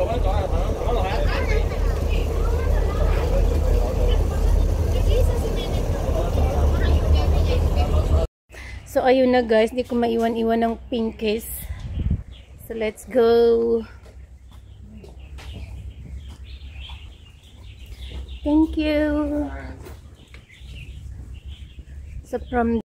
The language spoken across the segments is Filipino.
So, ayun na guys. Hindi ko maiwan-iwan ng Pinkies. So, let's go. Thank you. So, from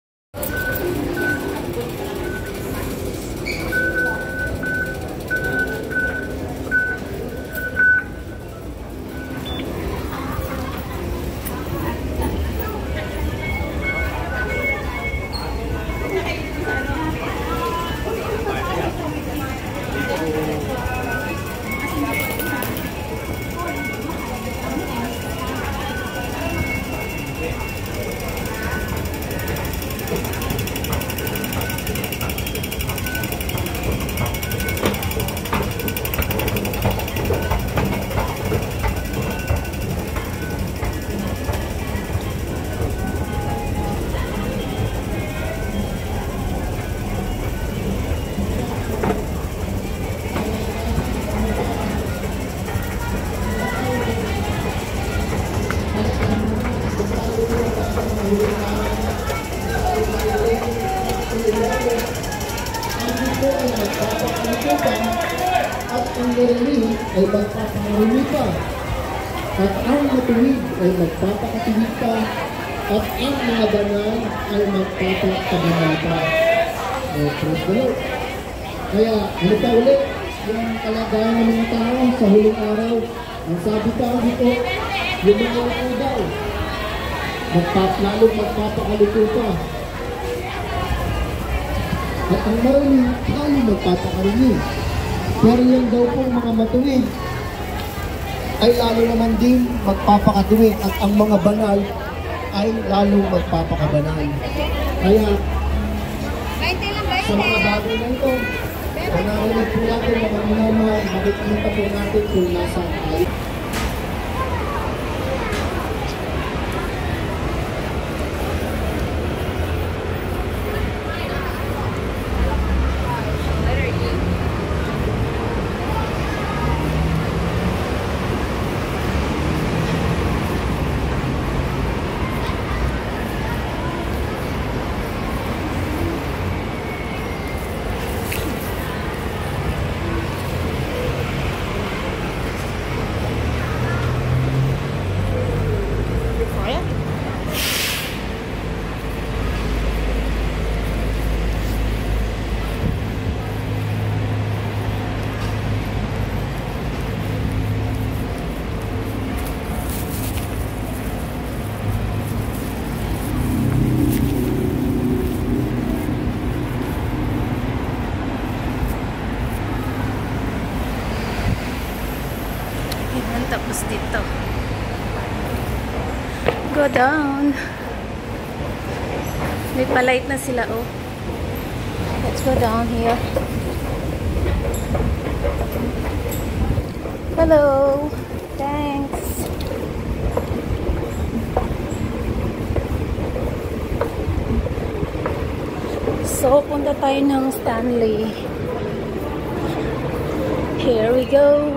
at ang narinig ay magpapangarumi pa, at ang matuwid ay magpapakatuwid pa, at ang mga banal ay magpapakabanal pa. Praise the Lord. Kaya ano pa ulit yung kalagayan ng mga tao sa huling araw? Ang sabi pa dito, yung mga upo daw lalong magpapakalito pa, at ang marami lalong magpapakarinig. Pero yung daw pong mga matuwid ay lalo naman din magpapakatuwid, at ang mga banal ay lalong magpapakabanal. Kaya sa mga bagay na ito, panahon po natin mga minamahal, makikita po natin kung nasa tayo. Tapos dito go down, may palight na sila. Oh, let's go down here. Hello, thanks. So punta tayo ng Stanley. Here we go.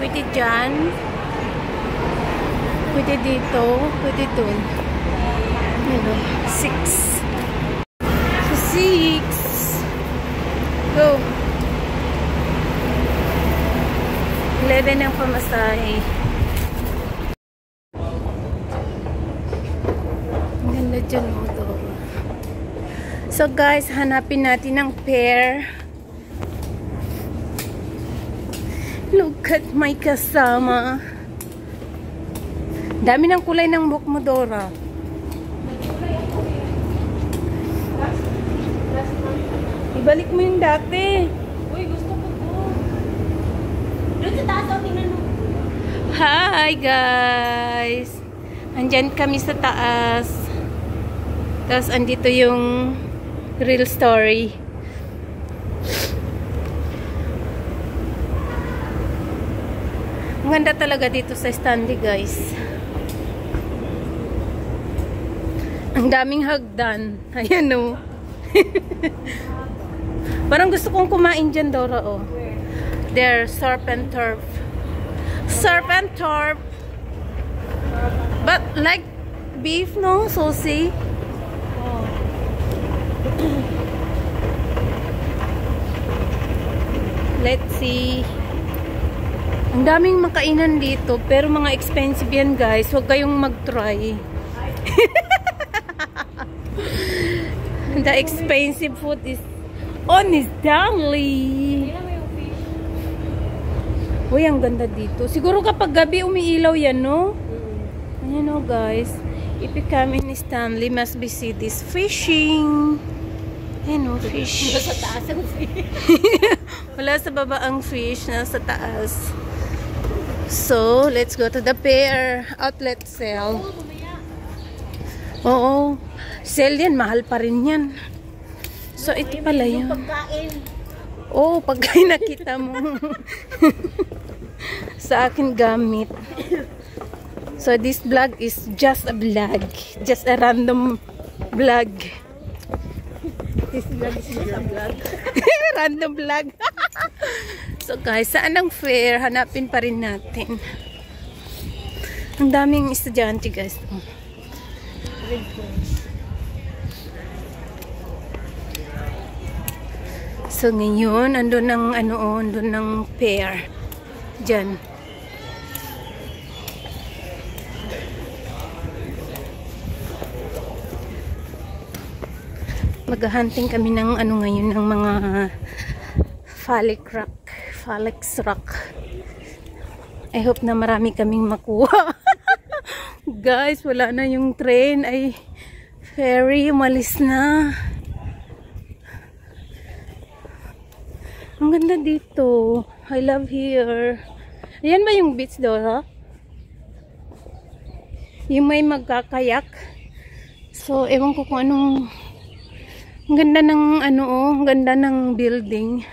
Pwede dyan, pwede dito, pwede dun. Ano, 6. So 6. Go. 11 ang pamasahe. Ganda dyan mo to. So guys, hanapin natin ng pair. Look at my kasama. Dami ng kulay ng buhok mo, Dora. Ibalik mo yung dati. Uy, gusto ko po. Doon sa taas, tingnan mo. Hi, guys. Andyan kami sa taas. Tapos, andito yung real story. Ang ganda talaga dito sa Stanley, guys. Ang daming hagdan. Ayan, oh. Parang gusto kong kumain dyan, Dora, oh. There, surf and turf. Surf and turf. But like beef, no? Saucy. Oh. Let's see. Ang daming makainan dito, pero mga expensive yan, guys. Huwag kayong mag-try. The expensive food is on Stanley. Uy, ang ganda dito. Siguro kapag gabi umiilaw yan, no? Ayan, no, guys. If you come in Stanley, must be see this fishing. Ayan, no, fish. Nasa taas ang fish. Wala sa baba ang fish, nasa taas. So, let's go to the Pear Outlet Sale. Oo. Sale yan, mahal pa rin yan. So, ito pala yun. Pagkain. Oo, pagkain nakita mo. Sa akin gamit. So, this vlog is just a vlog. Just a random vlog. This vlog is just a vlog. Random vlog. So, guys, saan ang fair? Hanapin pa rin natin. Ang daming estudyante, guys. So, ngayon, andun ng, andun ng fair. Diyan. Maghahunting kami ng ngayon ng mga Phalanx rock. I hope na marami kaming makuha. Guys, wala na yung train. Ay, ferry, umalis na. Ang ganda dito. I love here. Ayan ba yung beach, Dora? Yung may magkakayak. So, ewan ko kung anong... Ang ganda ng ang ganda ng building.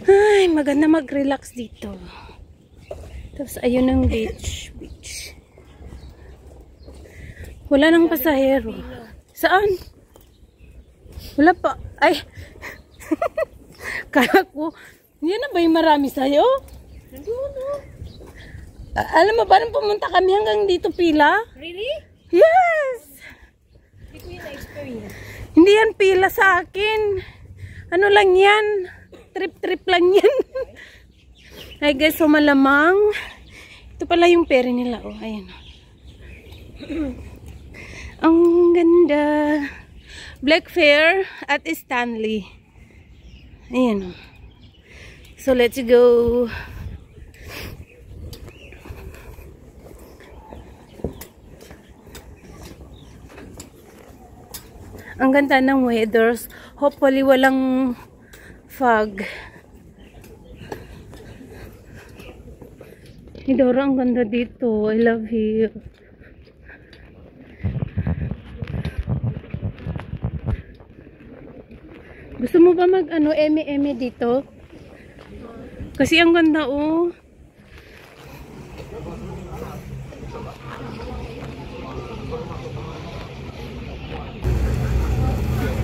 Ay, maganda mag-relax dito. Tapos ayun ang beach. Wala nang pasahero. Saan? Wala pa. Ay. Kala ko, yan na ba yung marami sa'yo? Alam mo ba nang pumunta kami hanggang dito pila? Really? Yes! Hindi ko yun na-experience. Hindi yan pila sa akin. Ano lang yan? Trip lang yan. Ay guys, so malamang. Ito pala yung pere nila. Oh, ayan. Ang ganda. Black Fair at Stanley. Ayan. So let's go. Ang ganda ng weathers. Hopefully walang fog. Dora, ang ganda dito. I love you. Gusto mo ba mag eme dito? Kasi ang ganda, oh.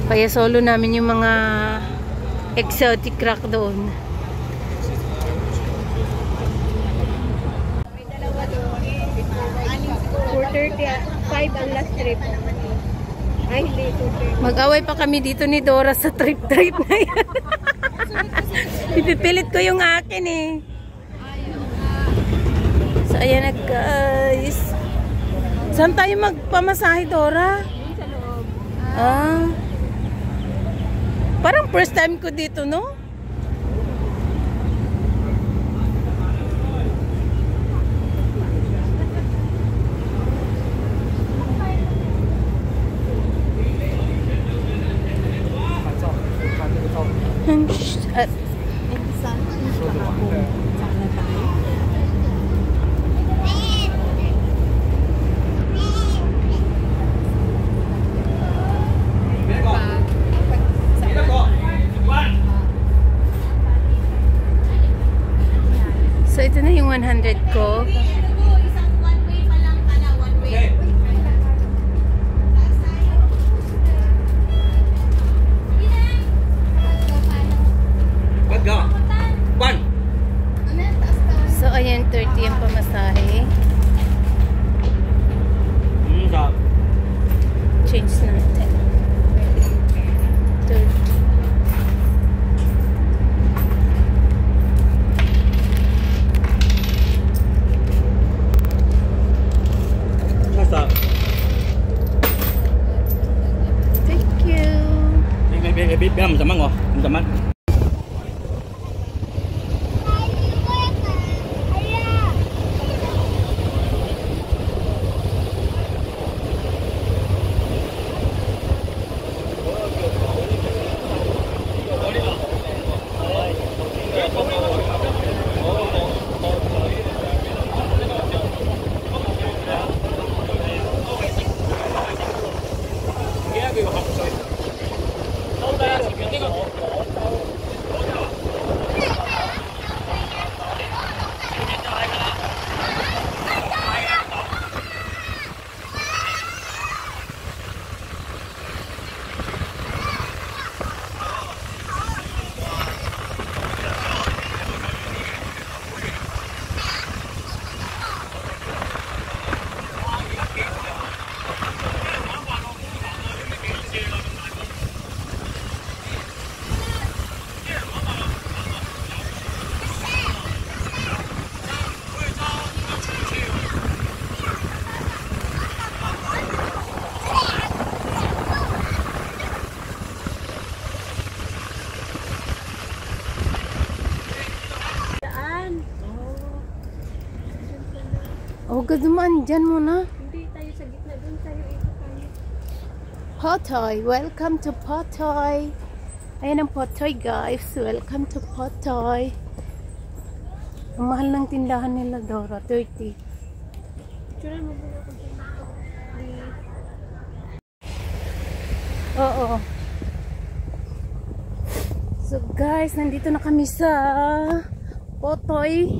Kaya solo namin yung mga exotic rock doon. May dalawa doon. 4:35 ang last trip. Ay, hindi. 2:30. Mag-away pa kami dito ni Dora sa trip na yan. Ipipilit ko yung akin eh. So, ayan na guys. Saan tayo magpamasahe, Dora? Sa loob. Ah. Parang first time ko dito, no? At Ito na yung 100 ko. Isang one way pa lang pala, one way. So, ayan, 30 yung pamasahe. Change natin. 30. Thank you. Biar sama ngô, sama. Oh, gadumaan dyan muna. Hindi tayo sa gitna, doon tayo ikot tayo. Potoy, welcome to Potoy. Ayan ang Potoy guys, welcome to Potoy. Ang mahal ng tindahan nila, Dora, 30. Tsura mo muna kung Oo. So guys, nandito na kami sa Potoy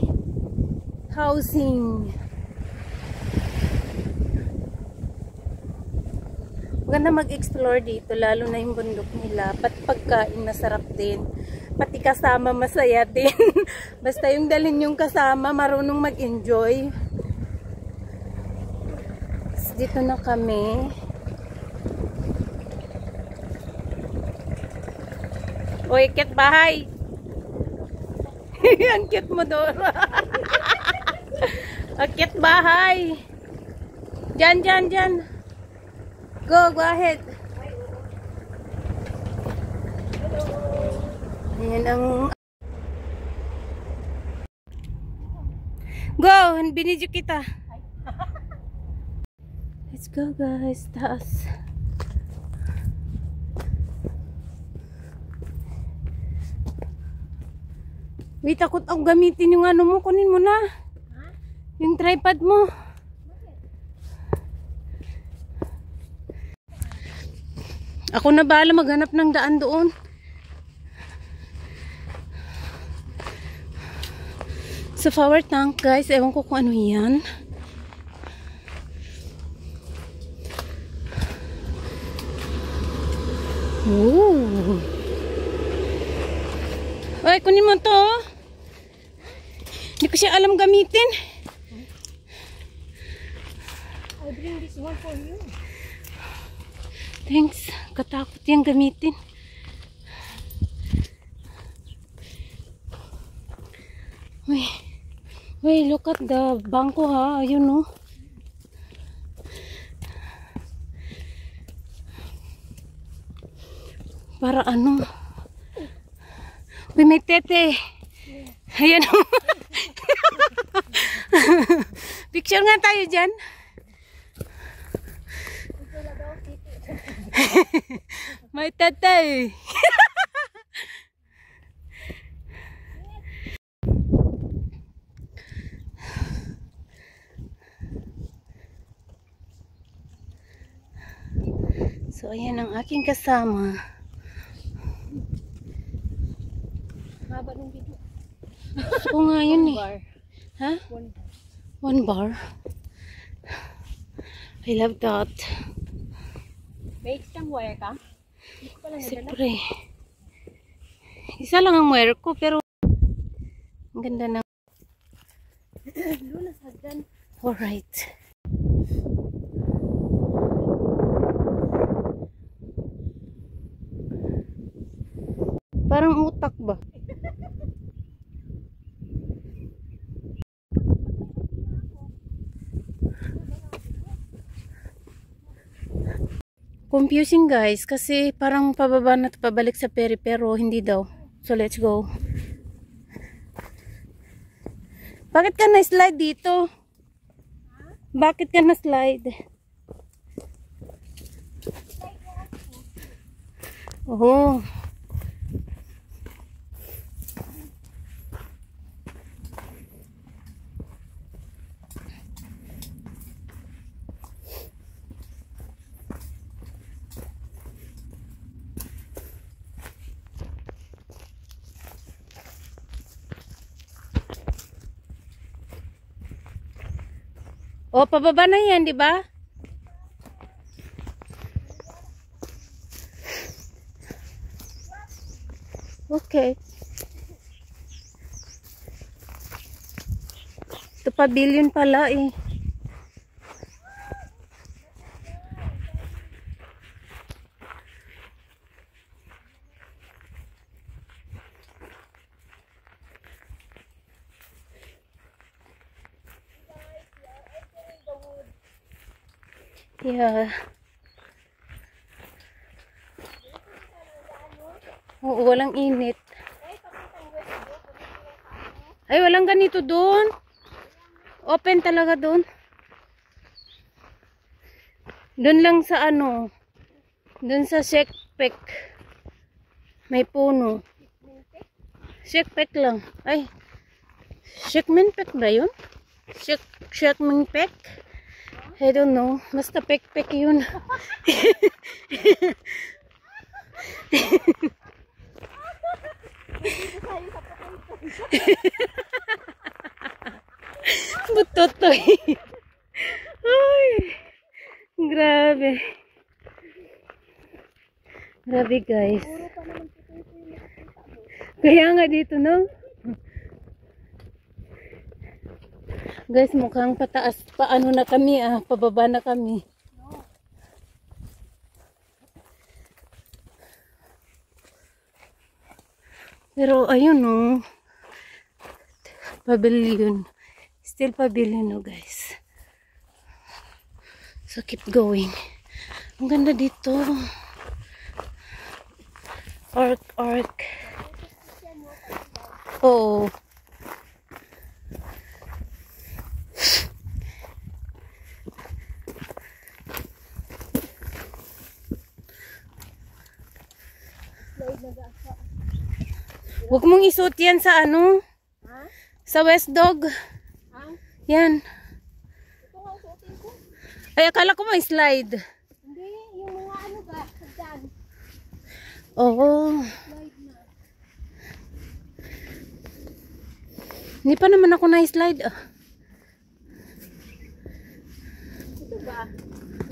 Housing. Maganda mag-explore dito, lalo na yung bundok nila. Pati pagkain masarap din. Pati kasama masaya din. Basta yung dalhin yung kasama, marunong mag-enjoy. Dito na kami. Uy, cute bahay. Ang cute mo, Dora. Ang cute bahay. Diyan, diyan, diyan. Go ahead. Ayan ang... Go! Binidyo kita. Let's go guys. Taas. Wait, takot ako gamitin yung ano mo. Kunin mo na. Yung tripod mo. Ako na bahala maghanap ng daan doon. Sa flower tank guys, ewan ko kung ano yan. Ooh. Ay, kunin mo to. Hindi ko siya alam gamitin. I bring this one for you. Thanks. Katakot yung gamitin. Wait, look at the bangko ha. Ayun no. Para ano? Uy, may tete. Ayan o. Picture nga tayo dyan. May tete. So, ayan ang aking kasama. Haba ng video. Gusto ko nga yun eh. Huh? 1 bar. I love that. May extra wire ka? Hindi ko pala nadala. Siyempre. Isa lang ang wire ko, pero ang ganda na. Luna, sagdan. Alright. Parang utak ba? Confusing guys, kasi parang pababa na pabalik sa peri, pero hindi daw. So let's go. Bakit ka na-slide dito? Bakit ka na-slide? Oh. Oh, pababa na yan, di ba? Okay. Ito pavilion pala eh. Yeah. Oo, walang init. Ay, walang ganito doon. Open talaga doon. Doon lang sa ano. Doon sa Shekpek. May puno. Shekpek lang. Ay. Shekmenpek ba yun? Shekmenpek? I don't know. Basta pek-pek yun. Butotoy. Ay. Grabe. Grabe guys. Kaya nga dito, no? Guys, mukhang pataas. Paano na kami ah. Pababa na kami. Pero ayun no. Pavilion. Still pavilion no guys. So keep going. Ang ganda dito. Arc. Oo. Huwag mong isuot yan sa ano? Ha? Sa West Dog. Ha? Yan. Ito nga suotin ko. Ay, akala ko may slide. Hindi, yung mga ano ba? Sagdan. Oo. Slide na. Hindi pa naman ako na-slide. Ah. Ito ba?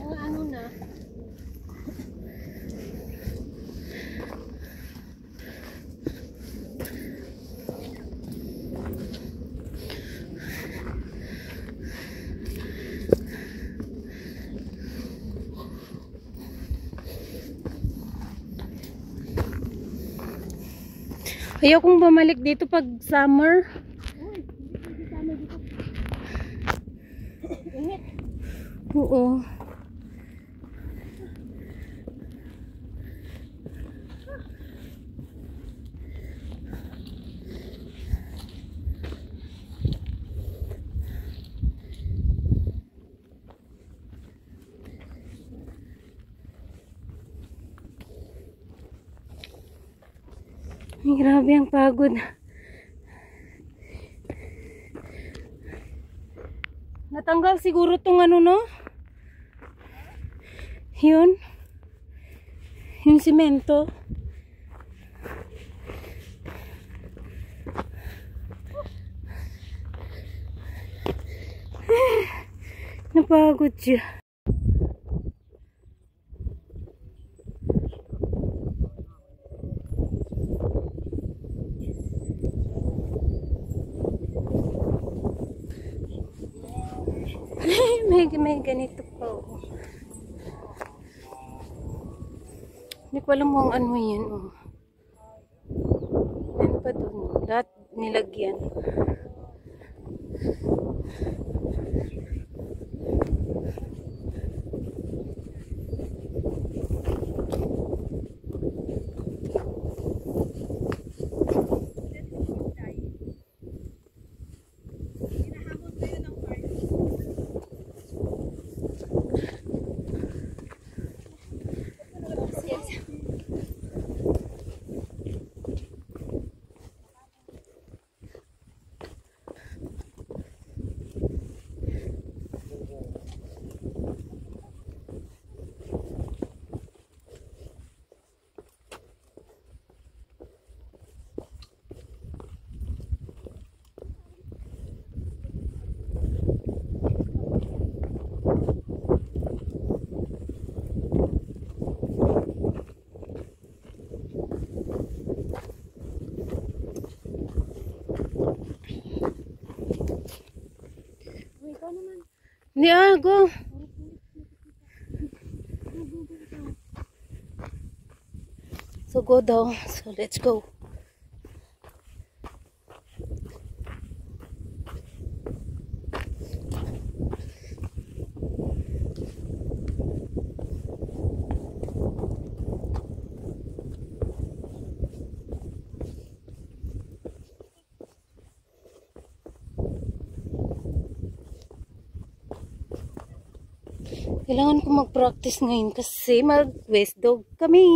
Mga ano na. Ayaw kong bumalik dito pag summer. Uy, hindi sama dito. Init. Oo. Ay, grabe ang pagod. Natanggal siguro tong ano no? Yun. Yung simento. Nakakapagod siya. may ganito pa. Hindi ko alam kung ano yan. Yan pa doon. Lahat nilagyan. Yeah, go. So go down. So let's go. Kailangan ko mag-practice ngayon kasi mag-west dog kami.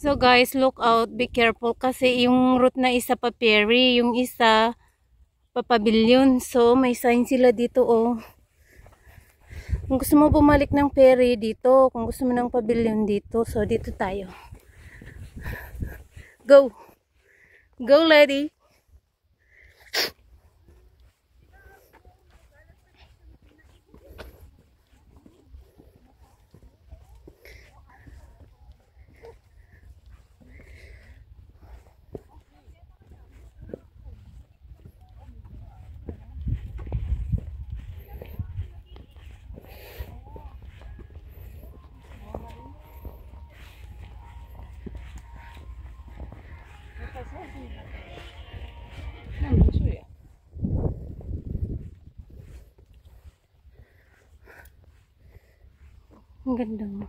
So guys, look out, be careful kasi yung route na isa pa ferry, yung isa pa pavilion. So may sign sila dito oh. Kung gusto mo bumalik ng ferry dito, kung gusto mo ng pavilion dito, so dito tayo. Go. Go lady. Ang ganda mo.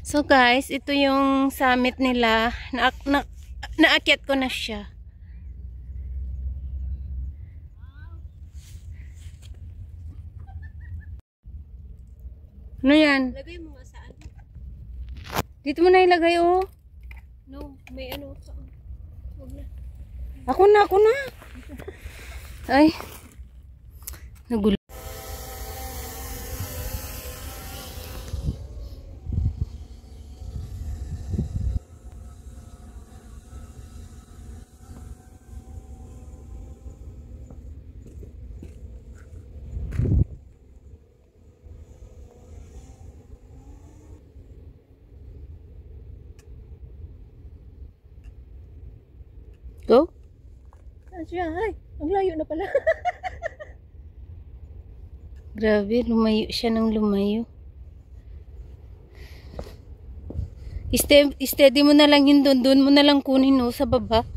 So guys, ito yung summit nila. Naakyat ko na siya. Ano yan? Lagay mo nga saan? Dito mo na ilagay oh. No, may ano pa. Huwag na. Ako na. Ay. Nagulo. Go. Siya, ay, ang layo na pala. Grabe, lumayo siya ng lumayo. Steady mo na lang yun doon. Doon mo na lang kunin, no, sa baba.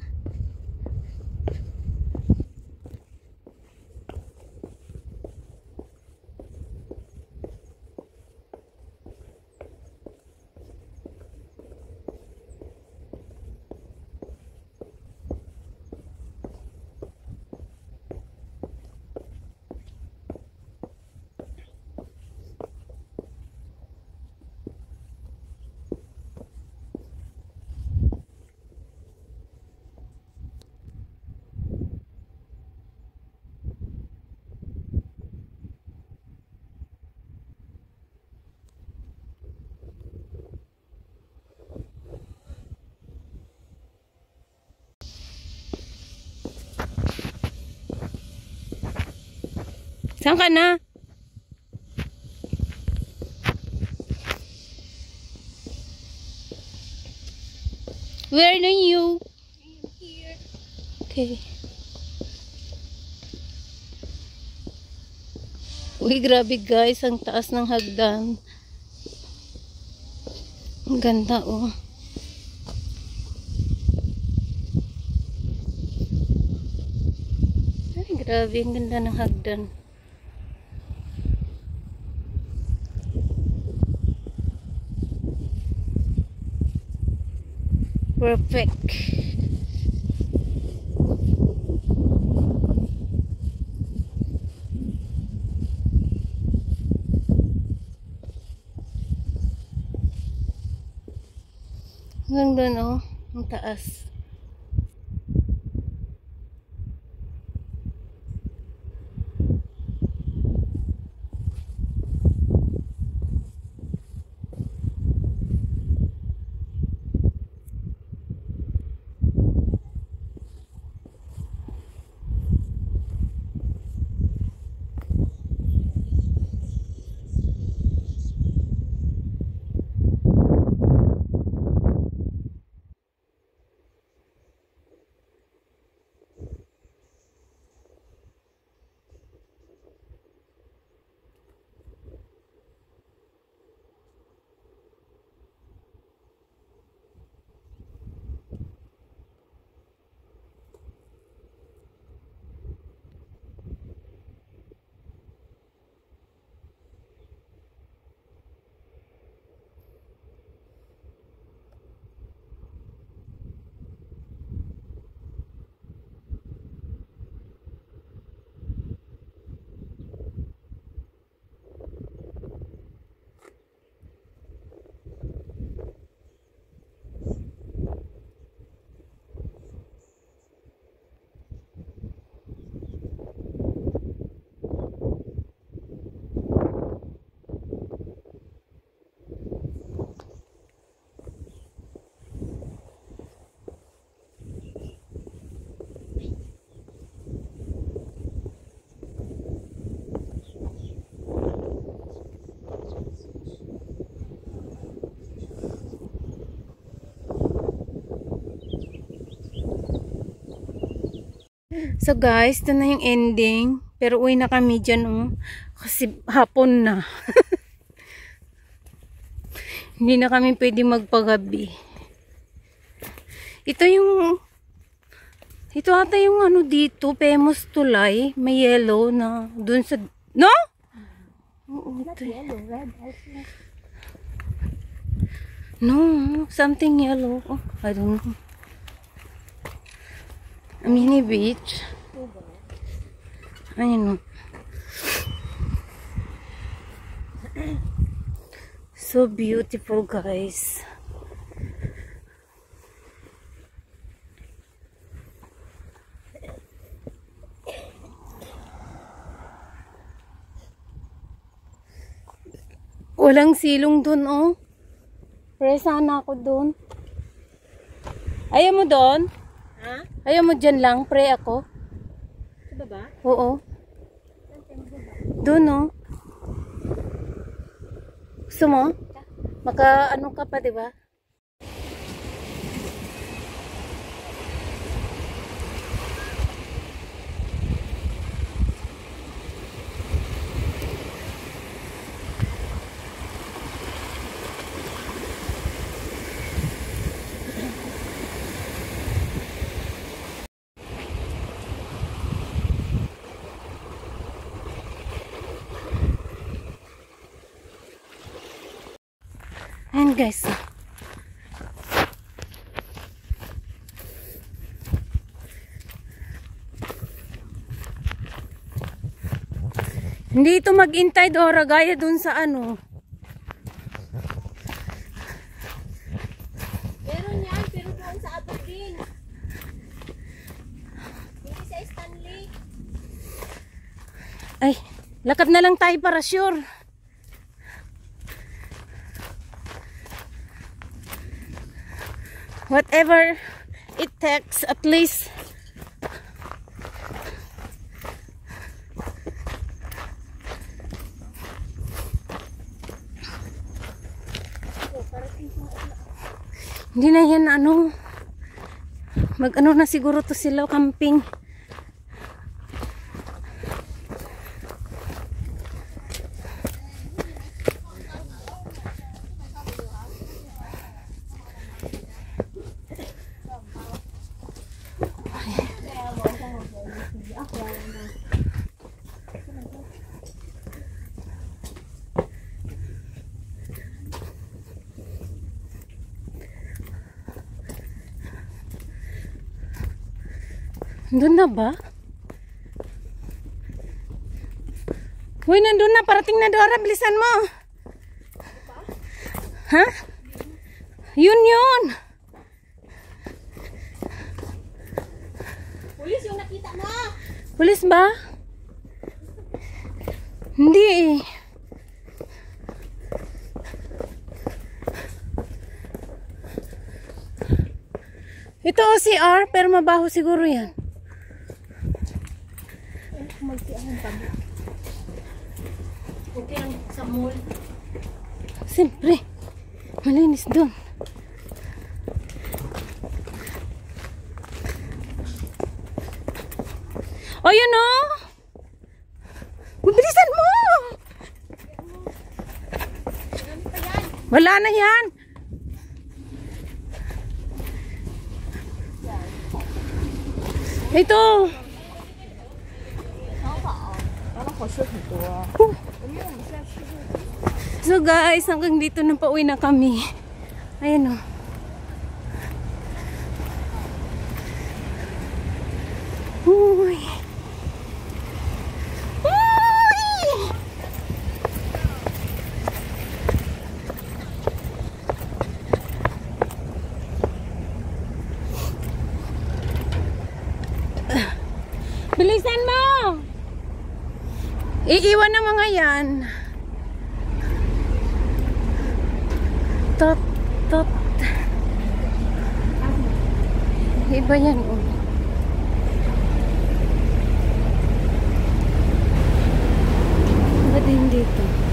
Saan ka na? Where are you? I am here. Okay. Uy, grabe guys. Ang taas ng hagdan. Ang ganda, oh. Ay, grabe. Ang ganda ng hagdan. Perfect. Hanggang doon, oh. Ang taas. So guys, ito na yung ending. Pero uwi na kami dyan, oh. Kasi hapon na. Hindi na kami pwede magpagabi. Ito ata yung ano dito, famous tulay. May yellow na dun sa, no? Oo, Not yellow, red. I think. No, something yellow. Oh, I don't know. A mini beach. Ayun, no. So beautiful, guys. Walang silong dun, oh. Pray sana ako dun. Ayaw mo dun? Ha? Ayaw mo dyan lang, pray ako. Sa baba? Oo. Doon, no? Gusto mo? Maka, ano ka pa, diba? Ayan guys. Hindi ito mag-intay, Dora, gaya dun sa ano. Meron yan, pero doon sa Aberdeen. Hindi sa Stanley. Ay, lakad na lang tayo para sure. Whatever it takes, at least. Hindi na yan ano. Mag-ano na siguro to sila, camping. Doon na ba? Uy, nandun na. Parating na, Dora. Bilisan mo. Ha? Yun. Pulis yung nakita mo. Pulis ba? Hindi. Ito OCR, pero mabaho siguro yan. Okay lang sa mall. Siyempre, malinis doon. O, yun o! Mabilisan mo! Wala na yan! Ito! So guys, hanggang dito na pauwi na kami. Ayan o. Uy! Uy! Bilisan mo! Iiwan ng mga yan. Tot. Iba yan, oh. Ba't hindi dito?